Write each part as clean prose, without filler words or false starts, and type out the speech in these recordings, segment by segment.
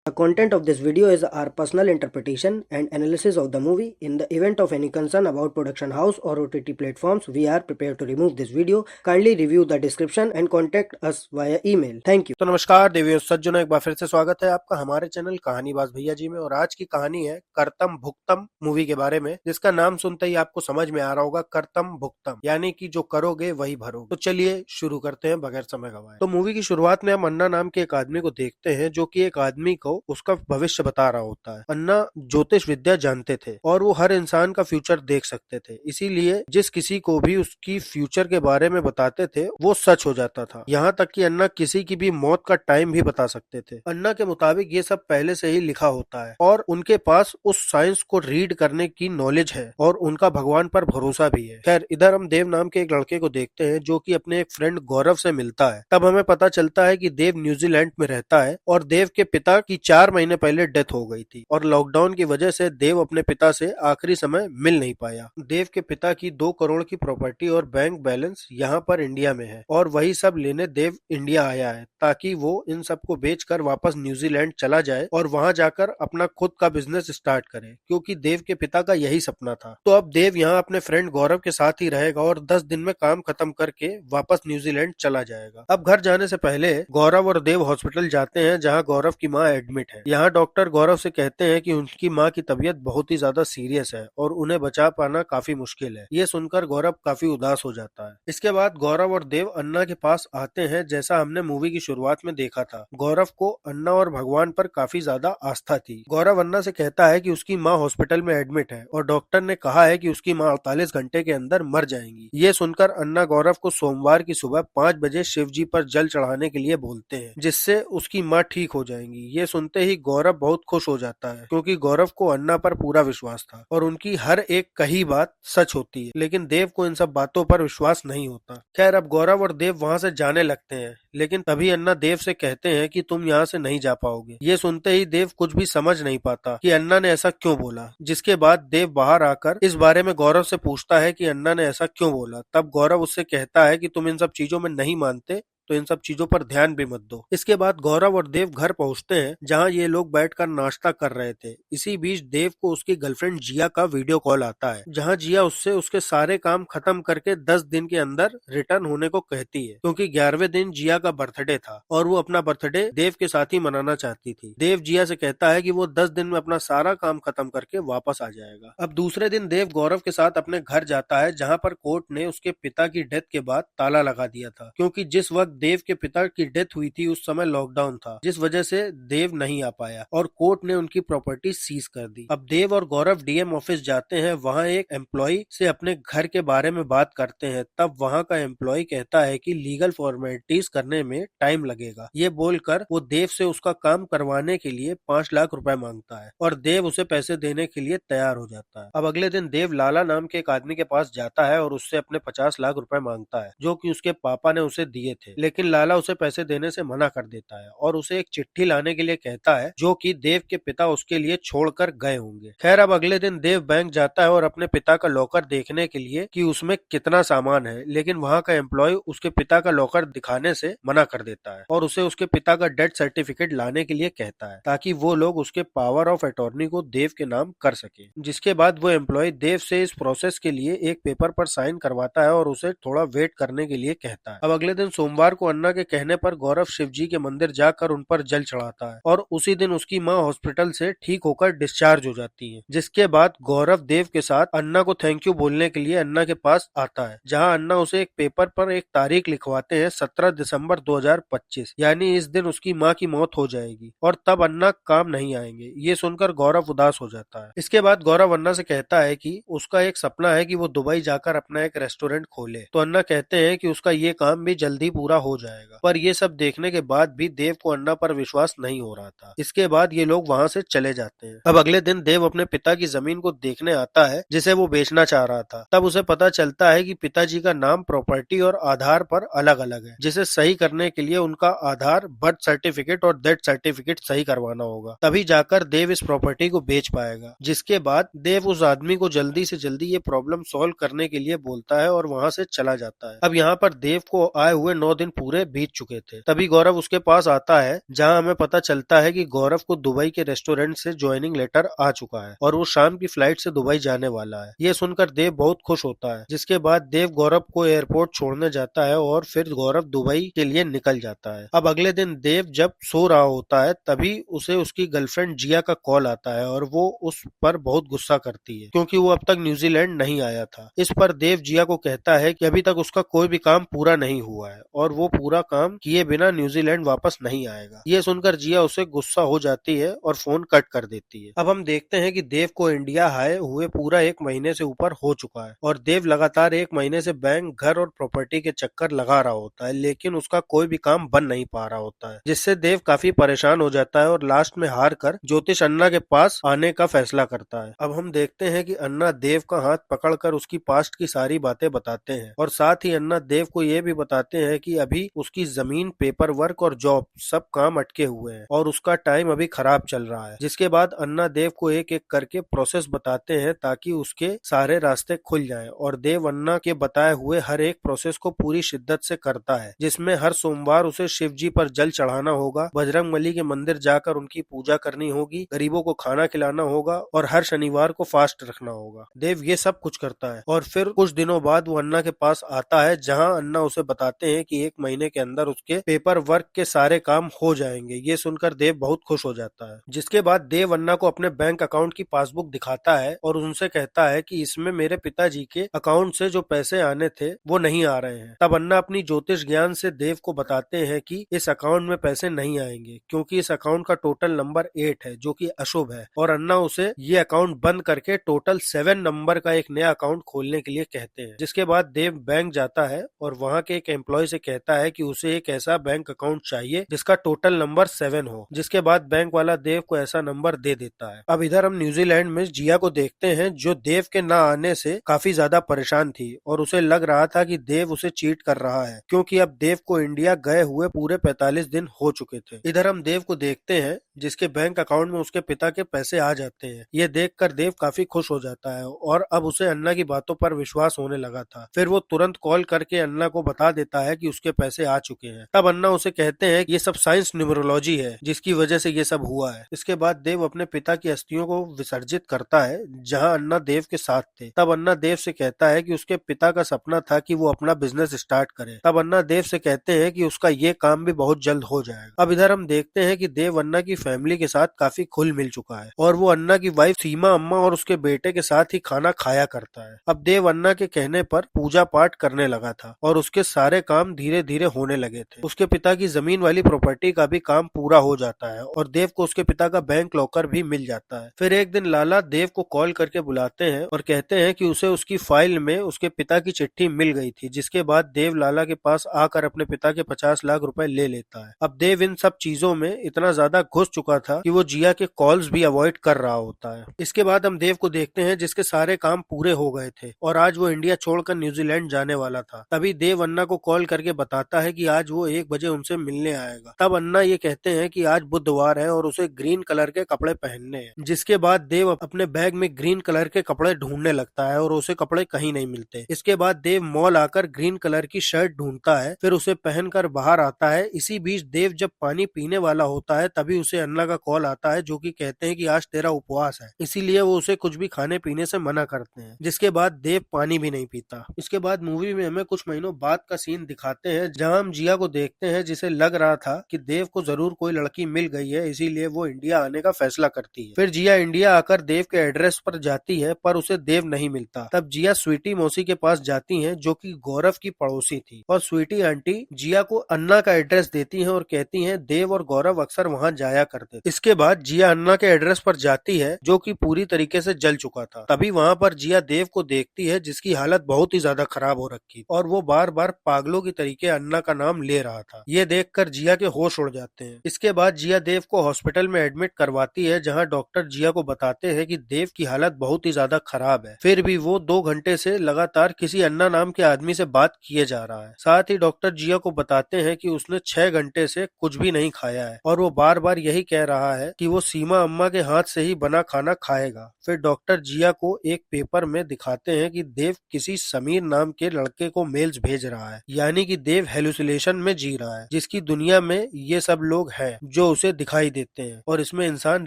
The content of this video is our personal interpretation and analysis of the movie. In the event of any concern about production house or OTT platforms, we are prepared to remove this video. Kindly review the description and contact us via email. Thank you. तो नमस्कार देवियों सज्जनों, एक बार फिर से स्वागत है आपका हमारे चैनल कहानीबाज भैया जी में। और आज की कहानी है कर्तम भुक्तम मूवी के बारे में, जिसका नाम सुनते ही आपको समझ में आ रहा होगा, कर्तम भुक्तम यानी कि जो करोगे वही भरोगे। तो चलिए शुरू करते हैं बगैर समय गवाए। तो मूवी की शुरुआत में हम अन्ना नाम के एक आदमी को देखते हैं, जो कि एक आदमी को उसका भविष्य बता रहा होता है। अन्ना ज्योतिष विद्या जानते थे और वो हर इंसान का फ्यूचर देख सकते थे, इसीलिए जिस किसी को भी उसकी फ्यूचर के बारे में बताते थे वो सच हो जाता था। यहाँ तक कि अन्ना किसी की भी मौत का टाइम भी बता सकते थे। अन्ना के मुताबिक ये सब पहले से ही लिखा होता है और उनके पास उस साइंस को रीड करने की नॉलेज है और उनका भगवान पर भरोसा भी है। खैर, इधर हम देव नाम के एक लड़के को देखते हैं, जो कि अपने एक फ्रेंड गौरव से मिलता है। तब हमें पता चलता है कि देव न्यूजीलैंड में रहता है और देव के पिता की 4 महीने पहले डेथ हो गई थी और लॉकडाउन की वजह से देव अपने पिता से आखिरी समय मिल नहीं पाया। देव के पिता की 2 करोड़ की प्रॉपर्टी और बैंक बैलेंस यहाँ पर इंडिया में है और वही सब लेने देव इंडिया आया है, ताकि वो इन सब को बेचकर वापस न्यूजीलैंड चला जाए और वहां जाकर अपना खुद का बिजनेस स्टार्ट करे, क्योंकि देव के पिता का यही सपना था। तो अब देव यहाँ अपने फ्रेंड गौरव के साथ ही रहेगा और 10 दिन में काम खत्म करके वापस न्यूजीलैंड चला जाएगा। अब घर जाने से पहले गौरव और देव हॉस्पिटल जाते हैं, जहाँ गौरव की माँ एडमिट है। यहाँ डॉक्टर गौरव से कहते हैं कि उनकी माँ की तबीयत बहुत ही ज्यादा सीरियस है और उन्हें बचा पाना काफी मुश्किल है। ये सुनकर गौरव काफी उदास हो जाता है। इसके बाद गौरव और देव अन्ना के पास आते हैं, जैसा हमने मूवी की शुरुआत में देखा था। गौरव को अन्ना और भगवान पर काफी ज्यादा आस्था थी। गौरव अन्ना से कहता है कि उसकी माँ हॉस्पिटल में एडमिट है और डॉक्टर ने कहा है कि उसकी माँ 48 घंटे के अंदर मर जाएंगी। ये सुनकर अन्ना गौरव को सोमवार की सुबह 5 बजे शिव जी पर जल चढ़ाने के लिए बोलते हैं, जिससे उसकी माँ ठीक हो जाएंगी। ये सुनते ही गौरव बहुत खुश हो जाता है, क्योंकि गौरव को अन्ना पर पूरा विश्वास था और उनकी हर एक कही बात सच होती है। लेकिन देव को इन सब बातों पर विश्वास नहीं होता। खैर, अब गौरव और देव वहाँ से जाने लगते हैं, लेकिन तभी अन्ना देव से कहते हैं कि तुम यहाँ से नहीं जा पाओगे। ये सुनते ही देव कुछ भी समझ नहीं पाता कि अन्ना ने ऐसा क्यों बोला। जिसके बाद देव बाहर आकर इस बारे में गौरव से पूछता है कि अन्ना ने ऐसा क्यों बोला। तब गौरव उससे कहता है कि तुम इन सब चीजों में नहीं मानते तो इन सब चीजों पर ध्यान भी मत दो। इसके बाद गौरव और देव घर पहुंचते हैं, जहां ये लोग बैठकर नाश्ता कर रहे थे। इसी बीच देव को उसकी गर्लफ्रेंड जिया का वीडियो कॉल आता है, जहां जिया उससे उसके सारे काम खत्म करके 10 दिन के अंदर रिटर्न होने को कहती है, क्योंकि 11वें दिन जिया का बर्थडे था और वो अपना बर्थडे देव के साथ ही मनाना चाहती थी। देव जिया से कहता है कि वो 10 दिन में अपना सारा काम खत्म करके वापस आ जाएगा। अब दूसरे दिन देव गौरव के साथ अपने घर जाता है, जहाँ पर कोर्ट ने उसके पिता की डेथ के बाद ताला लगा दिया था, क्योंकि जिस वक्त देव के पिता की डेथ हुई थी उस समय लॉकडाउन था, जिस वजह से देव नहीं आ पाया और कोर्ट ने उनकी प्रॉपर्टी सीज कर दी। अब देव और गौरव डीएम ऑफिस जाते हैं। वहां एक एम्प्लॉय से अपने घर के बारे में बात करते हैं। तब वहां का एम्प्लॉय कहता है कि लीगल फॉर्मेलिटीज करने में टाइम लगेगा। ये बोलकर वो देव से उसका काम करवाने के लिए 5 लाख रुपए मांगता है और देव उसे पैसे देने के लिए तैयार हो जाता है। अब अगले दिन देव लाला नाम के एक आदमी के पास जाता है और उससे अपने 50 लाख रुपए मांगता है, जो कि उसके पापा ने उसे दिए थे। लेकिन लाला उसे पैसे देने से मना कर देता है और उसे एक चिट्ठी लाने के लिए कहता है, जो कि देव के पिता उसके लिए छोड़कर गए होंगे। खैर, अब अगले दिन देव बैंक जाता है और अपने पिता का लॉकर देखने के लिए कि उसमें कितना सामान है, लेकिन वहाँ का एम्प्लॉय उसके पिता का लॉकर दिखाने से मना कर देता है और उसे उसके पिता का डेथ सर्टिफिकेट लाने के लिए कहता है, ताकि वो लोग उसके पावर ऑफ अटॉर्नी को देव के नाम कर सके। जिसके बाद वो एम्प्लॉय देव से इस प्रोसेस के लिए एक पेपर पर साइन करवाता है और उसे थोड़ा वेट करने के लिए कहता है। अब अगले दिन सोमवार को अन्ना के कहने पर गौरव शिव जी के मंदिर जाकर उन पर जल चढ़ाता है और उसी दिन उसकी माँ हॉस्पिटल से ठीक होकर डिस्चार्ज हो जाती है। जिसके बाद गौरव देव के साथ अन्ना को थैंक यू बोलने के लिए अन्ना के पास आता है, जहाँ अन्ना उसे एक पेपर पर एक तारीख लिखवाते हैं, 17 दिसंबर 2025, यानी इस दिन उसकी माँ की मौत हो जाएगी और तब अन्ना काम नहीं आएंगे। ये सुनकर गौरव उदास हो जाता है। इसके बाद गौरव अन्ना से कहता है कि उसका एक सपना है कि वो दुबई जाकर अपना एक रेस्टोरेंट खोले। तो अन्ना कहते हैं कि उसका ये काम भी जल्दी पूरा हो जाएगा। पर ये सब देखने के बाद भी देव को अन्ना पर विश्वास नहीं हो रहा था। इसके बाद ये लोग वहाँ से चले जाते हैं। अब अगले दिन देव अपने पिता की जमीन को देखने आता है, जिसे वो बेचना चाह रहा था। तब उसे पता चलता है कि पिताजी का नाम, प्रॉपर्टी और आधार पर अलग अलग है, जिसे सही करने के लिए उनका आधार, बर्थ सर्टिफिकेट और डेथ सर्टिफिकेट सही करवाना होगा, तभी जाकर देव इस प्रॉपर्टी को बेच पाएगा। जिसके बाद देव उस आदमी को जल्दी से जल्दी ये प्रॉब्लम सॉल्व करने के लिए बोलता है और वहाँ से चला जाता है। अब यहाँ पर देव को आए हुए 9 दिन पूरे बीत चुके थे। तभी गौरव उसके पास आता है, जहां हमें पता चलता है कि गौरव को दुबई के रेस्टोरेंट से ज्वाइनिंग लेटर आ चुका है और वो शाम की फ्लाइट से दुबई जाने वाला है। ये सुनकर देव बहुत खुश होता है, जिसके बाद देव गौरव को एयरपोर्ट छोड़ने जाता है और फिर गौरव दुबई के लिए निकल जाता है। अब अगले दिन देव जब सो रहा होता है तभी उसे उसकी गर्लफ्रेंड जिया का कॉल आता है और वो उस पर बहुत गुस्सा करती है, क्योंकि वो अब तक न्यूजीलैंड नहीं आया था। इस पर देव जिया को कहता है कि अभी तक उसका कोई भी काम पूरा नहीं हुआ है और वो पूरा काम किए बिना न्यूजीलैंड वापस नहीं आएगा। ये सुनकर जिया उसे गुस्सा हो जाती है और फोन कट कर देती है। अब हम देखते हैं कि देव को इंडिया आए हुए पूरा 1 महीने से ऊपर हो चुका है और देव लगातार 1 महीने से बैंक, घर और प्रॉपर्टी के चक्कर लगा रहा होता है, लेकिन उसका कोई भी काम बन नहीं पा रहा होता है, जिससे देव काफी परेशान हो जाता है और लास्ट में हार कर ज्योतिष अन्ना के पास आने का फैसला करता है। अब हम देखते हैं कि अन्ना देव का हाथ पकड़कर उसकी पास्ट की सारी बातें बताते हैं और साथ ही अन्ना देव को ये भी बताते हैं कि अभी उसकी जमीन, पेपर वर्क और जॉब सब काम अटके हुए हैं और उसका टाइम अभी खराब चल रहा है। जिसके बाद अन्ना देव को एक एक करके प्रोसेस बताते हैं ताकि उसके सारे रास्ते खुल जाएं और देव अन्ना के बताए हुए हर एक प्रोसेस को पूरी शिद्दत से करता है, जिसमें हर सोमवार उसे शिव जी पर जल चढ़ाना होगा, बजरंगबली के मंदिर जाकर उनकी पूजा करनी होगी, गरीबों को खाना खिलाना होगा और हर शनिवार को फास्ट रखना होगा। देव ये सब कुछ करता है और फिर कुछ दिनों बाद वो अन्ना के पास आता है, जहां अन्ना उसे बताते हैं कि 1 महीने के अंदर उसके पेपर वर्क के सारे काम हो जाएंगे। ये सुनकर देव बहुत खुश हो जाता है। जिसके बाद देव अन्ना को अपने बैंक अकाउंट की पासबुक दिखाता है और उनसे कहता है कि इसमें मेरे पिताजी के अकाउंट से जो पैसे आने थे वो नहीं आ रहे हैं। तब अन्ना अपनी ज्योतिष ज्ञान से देव को बताते हैं कि इस अकाउंट में पैसे नहीं आएंगे, क्योंकि इस अकाउंट का टोटल नंबर 8 है, जो कि अशुभ है, और अन्ना उसे ये अकाउंट बंद करके टोटल 7 नंबर का एक नया अकाउंट खोलने के लिए कहते हैं। जिसके बाद देव बैंक जाता है और वहाँ के एक एम्प्लॉय से कहता है कि उसे एक ऐसा बैंक अकाउंट चाहिए जिसका टोटल नंबर 7 हो। जिसके बाद बैंक वाला देव को ऐसा नंबर दे देता है। अब इधर हम न्यूजीलैंड में जिया को देखते हैं, जो देव के न आने से काफी ज्यादा परेशान थी और उसे लग रहा था कि देव उसे चीट कर रहा है, क्योंकि अब देव को इंडिया गए हुए पूरे 45 दिन हो चुके थे। इधर हम देव को देखते हैं जिसके बैंक अकाउंट में उसके पिता के पैसे आ जाते हैं। ये देखकर देव काफी खुश हो जाता है और अब उसे अन्ना की बातों पर विश्वास होने लगा था। फिर वो तुरंत कॉल करके अन्ना को बता देता है कि उसके पैसे आ चुके हैं। तब अन्ना उसे कहते हैं कि ये सब साइंस न्यूमरोलॉजी है जिसकी वजह से ये सब हुआ है। इसके बाद देव अपने पिता की अस्थियों को विसर्जित करता है, जहां अन्ना देव के साथ थे। तब अन्ना देव से कहता है कि उसके पिता का सपना था कि वो अपना बिजनेस स्टार्ट करे। तब अन्ना देव से कहते हैं कि उसका ये काम भी बहुत जल्द हो जाएगा। अब इधर हम देखते हैं कि देव अन्ना की फैमिली के साथ काफी खुल मिल चुका है और वो अन्ना की वाइफ सीमा अम्मा और उसके बेटे के साथ ही खाना खाया करता है। अब देव अन्ना के कहने पर पूजा पाठ करने लगा था और उसके सारे काम धीरे धीरे होने लगे थे। उसके पिता की जमीन वाली प्रॉपर्टी का भी काम पूरा हो जाता है और देव को उसके पिता का बैंक लॉकर भी मिल जाता है। फिर एक दिन लाला देव को कॉल करके बुलाते हैं और कहते हैं कि उसे उसकी फाइल में उसके पिता की चिट्ठी मिल गई थी। जिसके बाद देव लाला के पास आकर अपने पिता के 50 लाख रुपए ले लेता है। अब देव इन सब चीजों में इतना ज्यादा घुस चुका था कि वो जिया के कॉल्स भी अवॉइड कर रहा होता है। इसके बाद हम देव को देखते हैं जिसके सारे काम पूरे हो गए थे और आज वो इंडिया छोड़कर न्यूजीलैंड जाने वाला था। तभी देव अन्ना को कॉल करके बताता है कि आज वो 1 बजे उनसे मिलने आएगा। तब अन्ना ये कहते हैं कि आज बुधवार है और उसे ग्रीन कलर के कपड़े पहनने हैं। जिसके बाद देव अपने बैग में ग्रीन कलर के कपड़े ढूंढने लगता है और उसे कपड़े कहीं नहीं मिलते। इसके बाद देव मॉल आकर ग्रीन कलर की शर्ट ढूंढता है, फिर उसे पहनकर बाहर आता है। इसी बीच देव जब पानी पीने वाला होता है तभी उसे अन्ना का कॉल आता है, जो कि कहते हैं कि आज तेरा उपवास है, इसीलिए वो उसे कुछ भी खाने पीने से मना करते हैं। जिसके बाद देव पानी भी नहीं पीता। इसके बाद मूवी में हमें कुछ महीनों बाद का सीन दिखाते हैं, जहां हम जिया को देखते हैं जिसे लग रहा था कि देव को जरूर कोई लड़की मिल गई है, इसीलिए वो इंडिया आने का फैसला करती है। फिर जिया इंडिया आकर देव के एड्रेस पर जाती है, पर उसे देव नहीं मिलता। तब जिया स्वीटी मौसी के पास जाती है, जो कि गौरव की पड़ोसी थी, और स्वीटी आंटी जिया को अन्ना का एड्रेस देती है और कहती है देव और गौरव अक्सर वहाँ जाया करते। इसके बाद जिया अन्ना के एड्रेस पर जाती है, जो कि पूरी तरीके से जल चुका था। तभी वहाँ पर जिया देव को देखती है, जिसकी हालत बहुत ही ज्यादा खराब हो रखी और वो बार बार पागलों की तरीके अन्ना का नाम ले रहा था। ये देखकर जिया के होश उड़ जाते हैं। इसके बाद जिया देव को हॉस्पिटल में एडमिट करवाती है, जहाँ डॉक्टर जिया को बताते हैं कि देव की हालत बहुत ही ज्यादा खराब है। फिर भी वो 2 घंटे से लगातार किसी अन्ना नाम के आदमी से बात किए जा रहा है। साथ ही डॉक्टर जिया को बताते हैं कि उसने 6 घंटे से कुछ भी नहीं खाया है और वो बार बार यही यही कह रहा है कि वो सीमा अम्मा के हाथ से ही बना खाना खाएगा। फिर डॉक्टर जिया को एक पेपर में दिखाते हैं कि देव किसी समीर नाम के लड़के को मेल्स भेज रहा है, यानी कि देव हेलुसिनेशन में जी रहा है, जिसकी दुनिया में ये सब लोग हैं जो उसे दिखाई देते हैं और इसमें इंसान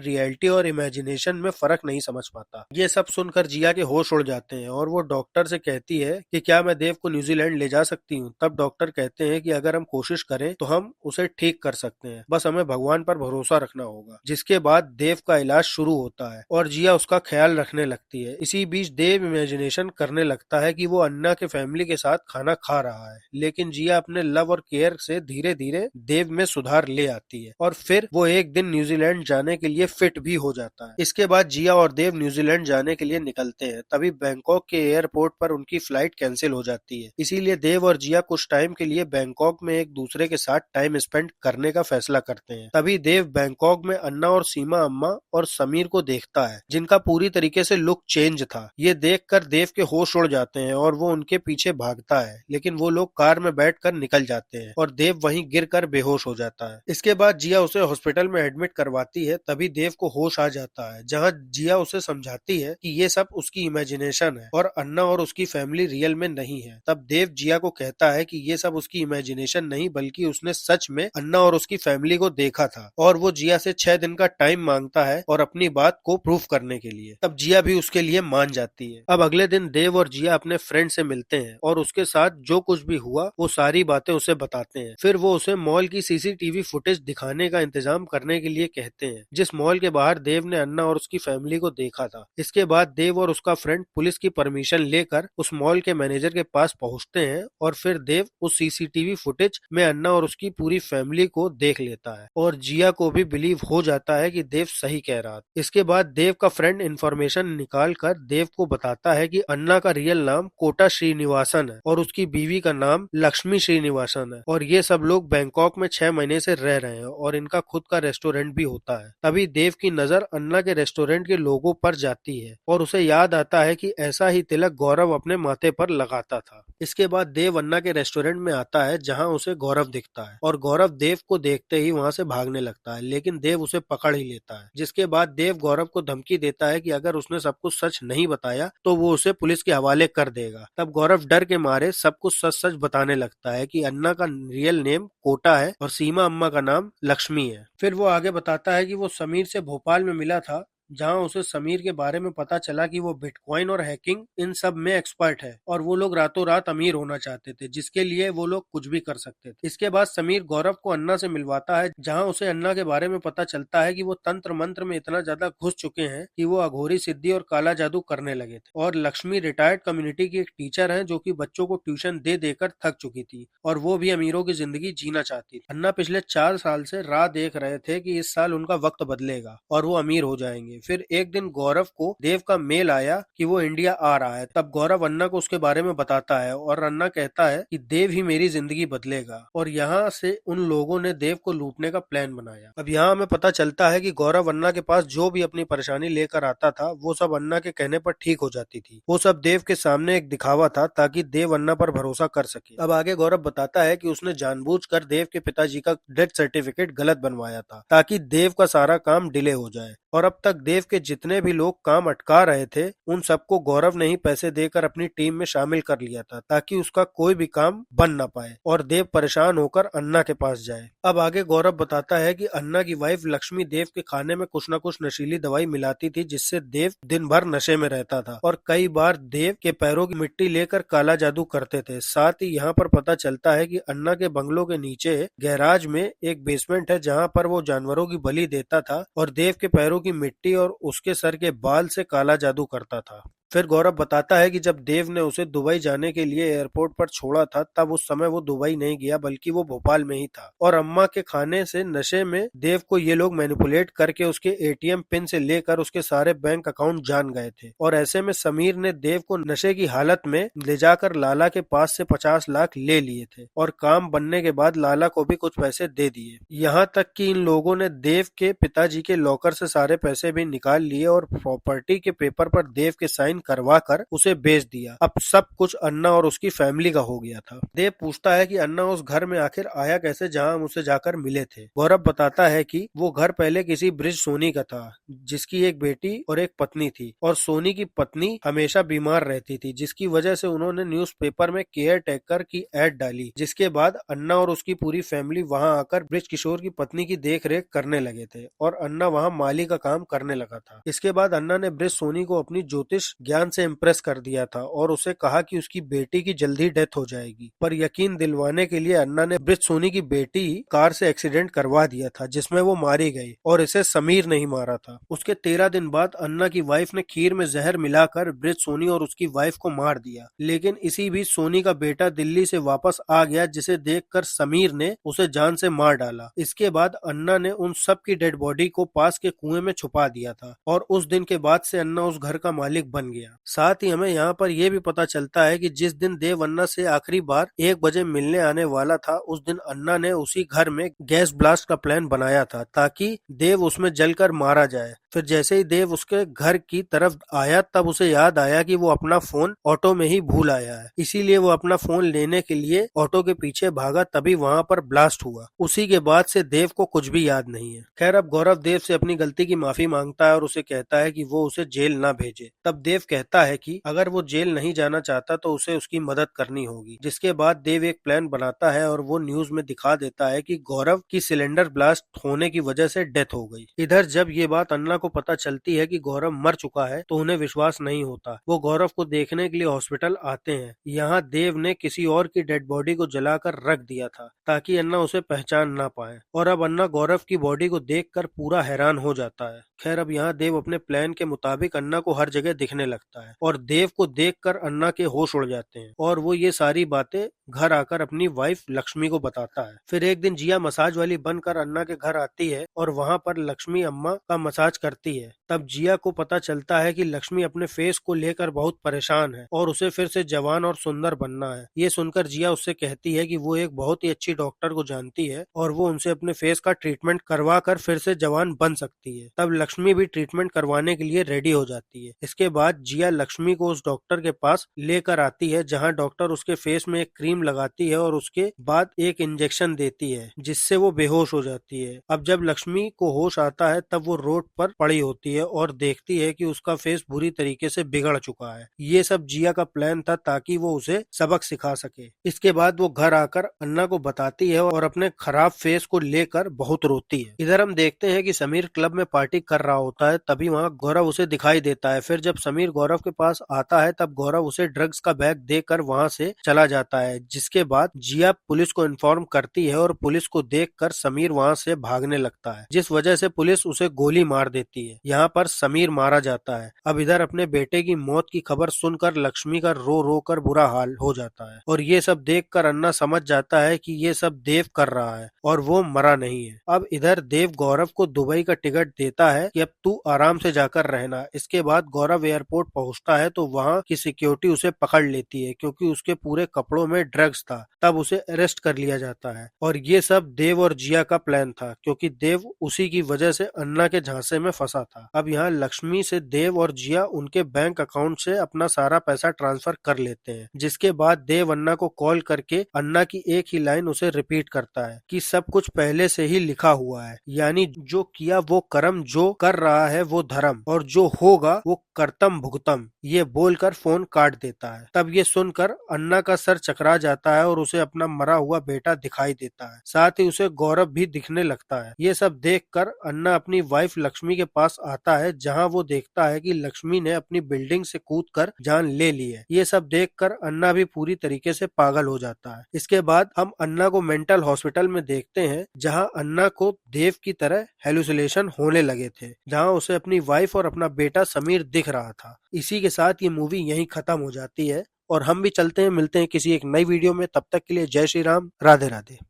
रियलिटी और इमेजिनेशन में फर्क नहीं समझ पाता। ये सब सुनकर जिया के होश उड़ जाते हैं और वो डॉक्टर से कहती है कि क्या मैं देव को न्यूजीलैंड ले जा सकती हूँ। तब डॉक्टर कहते हैं कि अगर हम कोशिश करें तो हम उसे ठीक कर सकते हैं, बस हमें भगवान पर भरोसा रखना होगा। जिसके बाद देव का इलाज शुरू होता है और जिया उसका ख्याल रखने लगती है। इसी बीच देव इमेजिनेशन करने लगता है कि वो अन्ना के फैमिली के साथ खाना खा रहा है, लेकिन जिया अपने लव और केयर से धीरे धीरे देव में सुधार ले आती है और फिर वो एक दिन न्यूजीलैंड जाने के लिए फिट भी हो जाता है। इसके बाद जिया और देव न्यूजीलैंड जाने के लिए निकलते हैं। तभी बैंकॉक के एयरपोर्ट पर उनकी फ्लाइट कैंसिल हो जाती है, इसीलिए देव और जिया कुछ टाइम के लिए बैंकॉक में एक दूसरे के साथ टाइम स्पेंड करने का फैसला करते हैं। तभी देव बैंकॉक में अन्ना और सीमा अम्मा और समीर को देखता है, जिनका पूरी तरीके से लुक चेंज था। ये देखकर देव के होश उड़ जाते हैं और वो उनके पीछे भागता है, लेकिन वो लोग कार में बैठकर निकल जाते हैं और देव वहीं गिरकर बेहोश हो जाता है। इसके बाद जिया उसे हॉस्पिटल में एडमिट करवाती है। तभी देव को होश आ जाता है, जहाँ जिया उसे समझाती है कि ये सब उसकी इमेजिनेशन है और अन्ना और उसकी फैमिली रियल में नहीं है। तब देव जिया को कहता है कि ये सब उसकी इमेजिनेशन नहीं बल्कि उसने सच में अन्ना और उसकी फैमिली को देखा था, और वो जिया से 6 दिन का टाइम मांगता है और अपनी बात को प्रूफ करने के लिए। तब जिया भी उसके लिए मान जाती है। अब अगले दिन देव और जिया अपने फ्रेंड से मिलते हैं और उसके साथ जो कुछ भी हुआ वो सारी बातें उसे बताते हैं। फिर वो उसे मॉल की सीसीटीवी फुटेज दिखाने का इंतजाम करने के लिए कहते हैं, जिस मॉल के बाहर देव ने अन्ना और उसकी फैमिली को देखा था। इसके बाद देव और उसका फ्रेंड पुलिस की परमिशन लेकर उस मॉल के मैनेजर के पास पहुंचते हैं और फिर देव उस सीसीटीवी फुटेज में अन्ना और उसकी पूरी फैमिली को देख लेता है और जिया को भी बिलीव हो जाता है कि देव सही कह रहा था। इसके बाद देव का फ्रेंड इंफॉर्मेशन निकाल कर देव को बताता है कि अन्ना का रियल नाम कोटा श्रीनिवासन है और उसकी बीवी का नाम लक्ष्मी श्रीनिवासन है और ये सब लोग बैंकॉक में 6 महीने से रह रहे हैं और इनका खुद का रेस्टोरेंट भी होता है। तभी देव की नजर अन्ना के रेस्टोरेंट के लोगो पर जाती है और उसे याद आता है कि ऐसा ही तिलक गौरव अपने माथे पर लगाता था। इसके बाद देव अन्ना के रेस्टोरेंट में आता है, जहां उसे गौरव दिखता है और गौरव देव को देखते ही वहां से भागने लगता है, लेकिन देव उसे पकड़ ही लेता है। जिसके बाद देव गौरव को धमकी देता है कि अगर उसने सब कुछ सच नहीं बताया तो वो उसे पुलिस के हवाले कर देगा। तब गौरव डर के मारे सब कुछ सच सच बताने लगता है कि अन्ना का रियल नेम कोटा है और सीमा अम्मा का नाम लक्ष्मी है। फिर वो आगे बताता है कि वो समीर से भोपाल में मिला था, जहां उसे समीर के बारे में पता चला कि वो बिटकॉइन और हैकिंग इन सब में एक्सपर्ट है और वो लोग रातों रात अमीर होना चाहते थे, जिसके लिए वो लोग कुछ भी कर सकते थे। इसके बाद समीर गौरव को अन्ना से मिलवाता है, जहां उसे अन्ना के बारे में पता चलता है कि वो तंत्र मंत्र में इतना ज्यादा घुस चुके हैं कि वो अघोरी सिद्धि और काला जादू करने लगे थे। और लक्ष्मी रिटायर्ड कम्युनिटी की एक टीचर है जो कि बच्चों को ट्यूशन दे देकर थक चुकी थी और वो भी अमीरों की जिंदगी जीना चाहती थी। अन्ना पिछले 4 साल से राह देख रहे थे कि इस साल उनका वक्त बदलेगा और वो अमीर हो जाएंगे। फिर एक दिन गौरव को देव का मेल आया कि वो इंडिया आ रहा है। तब गौरव अन्ना को उसके बारे में बताता है और अन्ना कहता है कि देव ही मेरी जिंदगी बदलेगा और यहाँ से उन लोगों ने देव को लूटने का प्लान बनाया। अब यहाँ हमें पता चलता है कि गौरव अन्ना के पास जो भी अपनी परेशानी लेकर आता था वो सब अन्ना के कहने पर ठीक हो जाती थी। वो सब देव के सामने एक दिखावा था ताकि देव अन्ना पर भरोसा कर सके। अब आगे गौरव बताता है कि उसने जानबूझकर देव के पिताजी का डेथ सर्टिफिकेट गलत बनवाया था ताकि देव का सारा काम डिले हो जाए और अब तक देव के जितने भी लोग काम अटका रहे थे उन सबको गौरव ने ही पैसे देकर अपनी टीम में शामिल कर लिया था ताकि उसका कोई भी काम बन ना पाए और देव परेशान होकर अन्ना के पास जाए। अब आगे गौरव बताता है कि अन्ना की वाइफ लक्ष्मी देव के खाने में कुछ न कुछ नशीली दवाई मिलाती थी, जिससे देव दिन भर नशे में रहता था और कई बार देव के पैरों की मिट्टी लेकर काला जादू करते थे। साथ ही यहाँ पर पता चलता है कि अन्ना के बंगलों के नीचे गैराज में एक बेसमेंट है जहाँ पर वो जानवरों की बलि देता था और देव के पैरों की मिट्टी और उसके सर के बाल से काला जादू करता था। फिर गौरव बताता है कि जब देव ने उसे दुबई जाने के लिए एयरपोर्ट पर छोड़ा था तब उस समय वो दुबई नहीं गया बल्कि वो भोपाल में ही था और अम्मा के खाने से नशे में देव को ये लोग मैनिपुलेट करके उसके एटीएम पिन से लेकर उसके सारे बैंक अकाउंट जान गए थे और ऐसे में समीर ने देव को नशे की हालत में ले जाकर लाला के पास से 50 लाख ले लिए थे और काम बनने के बाद लाला को भी कुछ पैसे दे दिए। यहाँ तक कि इन लोगों ने देव के पिताजी के लॉकर से सारे पैसे भी निकाल लिए और प्रॉपर्टी के पेपर पर देव के साइन करवा कर उसे बेच दिया। अब सब कुछ अन्ना और उसकी फैमिली का हो गया था। देव पूछता है कि अन्ना उस घर में आखिर आया कैसे जहाँ हम उसे जाकर मिले थे। गौरव बताता है कि वो घर पहले किसी ब्रिज सोनी का था, जिसकी एक बेटी और एक पत्नी थी, और सोनी की पत्नी हमेशा बीमार रहती थी, जिसकी वजह से उन्होंने न्यूज़पेपर में केयर टेकर की एड डाली। जिसके बाद अन्ना और उसकी पूरी फैमिली वहां आकर ब्रिज किशोर की पत्नी की देख रेख करने लगे थे और अन्ना वहां माली का काम करने लगा था। इसके बाद अन्ना ने ब्रिज सोनी को अपनी ज्योतिष ज्ञान से इम्प्रेस कर दिया था और उसे कहा कि उसकी बेटी की जल्दी डेथ हो जाएगी। पर यकीन दिलवाने के लिए अन्ना ने ब्रिज सोनी की बेटी कार से एक्सीडेंट करवा दिया था, जिसमें वो मारी गई और इसे समीर नहीं मारा था। उसके 13 दिन बाद अन्ना की वाइफ ने खीर में जहर मिलाकर ब्रिज सोनी और उसकी वाइफ को मार दिया। लेकिन इसी बीच सोनी का बेटा दिल्ली से वापस आ गया, जिसे देखकर समीर ने उसे जान से मार डाला। इसके बाद अन्ना ने उन सब की डेड बॉडी को पास के कुएं में छुपा दिया था और उस दिन के बाद से अन्ना उस घर का मालिक बन गया। साथ ही हमें यहाँ पर यह भी पता चलता है कि जिस दिन देव अन्ना से आखिरी बार 1 बजे मिलने आने वाला था, उस दिन अन्ना ने उसी घर में गैस ब्लास्ट का प्लान बनाया था ताकि देव उसमें जलकर मारा जाए। फिर जैसे ही देव उसके घर की तरफ आया, तब उसे याद आया कि वो अपना फोन ऑटो में ही भूल आया है। इसीलिए वो अपना फोन लेने के लिए ऑटो के पीछे भागा, तभी वहां पर ब्लास्ट हुआ। उसी के बाद से देव को कुछ भी याद नहीं है। खैर, अब गौरव देव से अपनी गलती की माफी मांगता है और उसे कहता है कि वो उसे जेल ना भेजे। तब देव कहता है कि अगर वो जेल नहीं जाना चाहता तो उसे उसकी मदद करनी होगी। जिसके बाद देव एक प्लान बनाता है और वो न्यूज में दिखा देता है कि गौरव की सिलेंडर ब्लास्ट होने की वजह से डेथ हो गई। इधर जब ये बात अन्ना को पता चलती है कि गौरव मर चुका है, तो उन्हें विश्वास नहीं होता। वो गौरव को देखने के लिए हॉस्पिटल आते हैं। यहाँ देव ने किसी और की डेड बॉडी को जलाकर रख दिया था ताकि अन्ना उसे पहचान ना पाए, और अब अन्ना गौरव की बॉडी को देखकर पूरा हैरान हो जाता है। खैर, अब यहाँ देव अपने प्लान के मुताबिक अन्ना को हर जगह दिखने लगता है और देव को देखकर अन्ना के होश उड़ जाते हैं और वो ये सारी बातें घर आकर अपनी वाइफ लक्ष्मी को बताता है। फिर एक दिन जिया मसाज वाली बनकर अन्ना के घर आती है और वहाँ पर लक्ष्मी अम्मा का मसाज करती है। तब जिया को पता चलता है कि लक्ष्मी अपने फेस को लेकर बहुत परेशान है और उसे फिर से जवान और सुंदर बनना है। ये सुनकर जिया उससे कहती है कि वो एक बहुत ही अच्छी डॉक्टर को जानती है और वो उनसे अपने फेस का ट्रीटमेंट करवा कर फिर से जवान बन सकती है। तब लक्ष्मी भी ट्रीटमेंट करवाने के लिए रेडी हो जाती है। इसके बाद जिया लक्ष्मी को उस डॉक्टर के पास लेकर आती है, जहाँ डॉक्टर उसके फेस में एक क्रीम लगाती है और उसके बाद एक इंजेक्शन देती है, जिससे वो बेहोश हो जाती है। अब जब लक्ष्मी को होश आता है, तब वो रोड पर पड़ी होती है और देखती है कि उसका फेस बुरी तरीके से बिगड़ चुका है। ये सब जिया का प्लान था ताकि वो उसे सबक सिखा सके। इसके बाद वो घर आकर अन्ना को बताती है और अपने खराब फेस को लेकर बहुत रोती है। इधर हम देखते हैं कि समीर क्लब में पार्टी कर रहा होता है, तभी वहाँ गौरव उसे दिखाई देता है। फिर जब समीर गौरव के पास आता है, तब गौरव उसे ड्रग्स का बैग देकर वहाँ से चला जाता है। जिसके बाद जिया पुलिस को इन्फॉर्म करती है और पुलिस को देखकर समीर वहाँ से भागने लगता है, जिस वजह से पुलिस उसे गोली मार देती है। यहाँ पर समीर मारा जाता है। अब इधर अपने बेटे की मौत की खबर सुनकर लक्ष्मी का रो रो कर बुरा हाल हो जाता है और ये सब देखकर अन्ना समझ जाता है कि ये सब देव कर रहा है और वो मरा नहीं है। अब इधर देव गौरव को दुबई का टिकट देता है कि अब तू आराम से जाकर रहना। इसके बाद गौरव एयरपोर्ट पहुंचता है तो वहां की सिक्योरिटी उसे पकड़ लेती है क्योंकि उसके पूरे कपड़ों में ड्रग्स था। तब उसे अरेस्ट कर लिया जाता है और ये सब देव और जिया का प्लान था, क्योंकि देव उसी की वजह से अन्ना के झांसे में फंसा था। अब यहाँ लक्ष्मी से देव और जिया उनके बैंक अकाउंट से अपना सारा पैसा ट्रांसफर कर लेते हैं। जिसके बाद देव अन्ना को कॉल करके अन्ना की एक ही लाइन उसे रिपीट करता है कि सब कुछ पहले से ही लिखा हुआ है, यानी जो किया वो कर्म, जो कर रहा है वो धर्म, और जो होगा वो कर्तम भुगतम। ये बोलकर फोन काट देता है। तब ये सुनकर अन्ना का सर चकरा जाता है और उसे अपना मरा हुआ बेटा दिखाई देता है। साथ ही उसे गौरव भी दिखने लगता है। ये सब देखकर अन्ना अपनी वाइफ लक्ष्मी के पास आता है, जहां वो देखता है कि लक्ष्मी ने अपनी बिल्डिंग से कूदकर जान ले ली है। ये सब देखकर अन्ना भी पूरी तरीके से पागल हो जाता है। इसके बाद हम अन्ना को मेंटल हॉस्पिटल में देखते हैं, जहां अन्ना को देव की तरह हेलुसिनेशन होने लगे थे, जहां उसे अपनी वाइफ और अपना बेटा समीर दिख रहा था। इसी के साथ ये मूवी यहीं खत्म हो जाती है और हम भी चलते हैं, मिलते हैं किसी एक नई वीडियो में। तब तक के लिए जय श्री राम, राधे राधे।